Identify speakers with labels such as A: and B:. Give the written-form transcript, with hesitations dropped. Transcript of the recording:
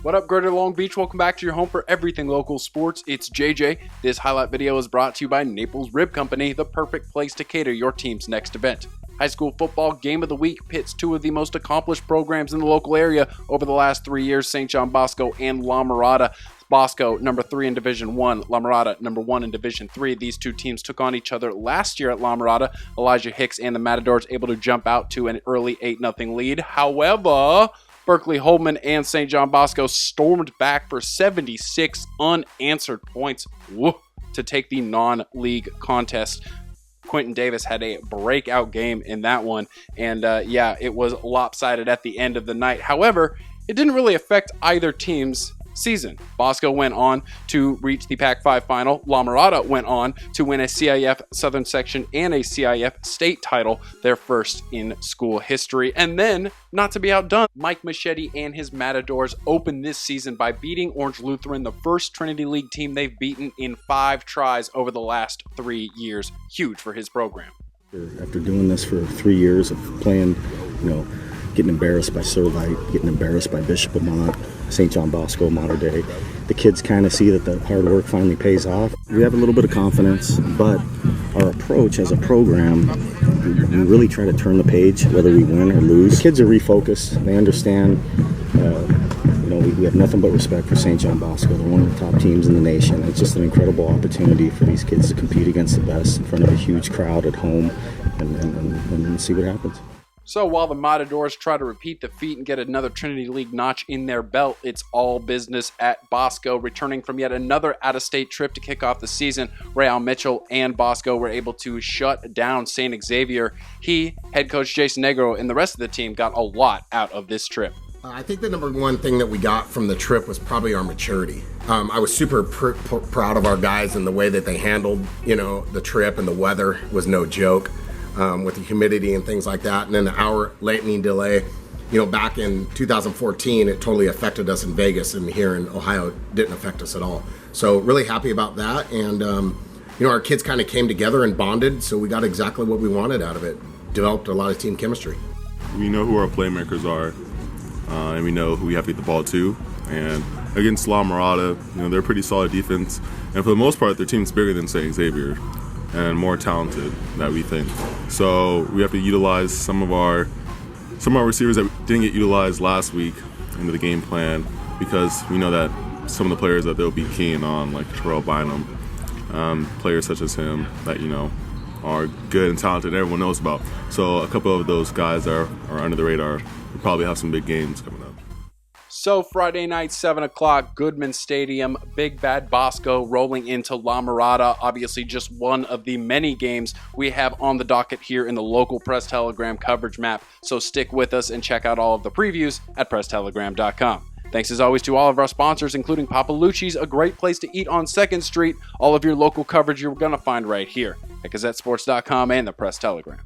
A: What up, Greater Long Beach? Welcome back to your home for everything local sports. It's JJ. This highlight video is brought to you by Naples Rib Company, the perfect place to cater your team's next event. High school football game of the week pits two of the most accomplished programs in the local area over the last 3 years, St. John Bosco and La Mirada. Bosco, number 3 in Division 1, La Mirada, number 1 in Division 3. These two teams took on each other last year at La Mirada. Elijah Hicks and the Matadors able to jump out to an early 8-0 lead. However, Berkeley Holman and St. John Bosco stormed back for 76 unanswered points to take the non-league contest. Quentin Davis had a breakout game in that one, and it was lopsided at the end of the night. However, it didn't really affect either team's season. Bosco went on to reach the Pac-5 final. La Mirada went on to win a CIF Southern Section and a CIF state title, their first in school history. And then, not to be outdone, Mike Machete and his Matadors opened this season by beating Orange Lutheran, the first Trinity League team they've beaten in 5 tries over the last 3 years. Huge for his program.
B: After doing this for 3 years of playing, getting embarrassed by Servite, getting embarrassed by Bishop Amont, St. John Bosco, Mater Dei, the kids kind of see that the hard work finally pays off. We have a little bit of confidence, but our approach as a program, we really try to turn the page, whether we win or lose. The kids are refocused. They understand, we have nothing but respect for St. John Bosco. They're one of the top teams in the nation. It's just an incredible opportunity for these kids to compete against the best in front of a huge crowd at home and see what happens.
A: So while the Matadors try to repeat the feat and get another Trinity League notch in their belt, it's all business at Bosco. Returning from yet another out-of-state trip to kick off the season, Rael Mitchell and Bosco were able to shut down St. Xavier. He, head coach Jason Negro, and the rest of the team got a lot out of this trip.
C: I think the number one thing that we got from the trip was probably our maturity. I was super proud of our guys and the way that they handled, the trip, and the weather was no joke. With the humidity and things like that, and then the hour lightning delay. Back in 2014, it totally affected us in Vegas, and here in Ohio, it didn't affect us at all. So really happy about that, and our kids kind of came together and bonded, so we got exactly what we wanted out of it. Developed a lot of team chemistry.
D: We know who our playmakers are, and we know who we have to get the ball to. And against La Mirada, they're a pretty solid defense, and for the most part, their team's bigger than St. Xavier and more talented that we think. So we have to utilize some of our receivers that didn't get utilized last week into the game plan, because we know that some of the players that they'll be keen on, like Terrell Bynum, players such as him that are good and talented and everyone knows about. So a couple of those guys are under the radar. We'll probably have some big games coming up.
A: So Friday night, 7 o'clock, Goodman Stadium, Big Bad Bosco rolling into La Mirada. Obviously just one of the many games we have on the docket here in the local Press Telegram coverage map. So stick with us and check out all of the previews at presstelegram.com. Thanks as always to all of our sponsors, including Papa Lucci's, a great place to eat on 2nd Street. All of your local coverage you're going to find right here at GazetteSports.com and the Press Telegram.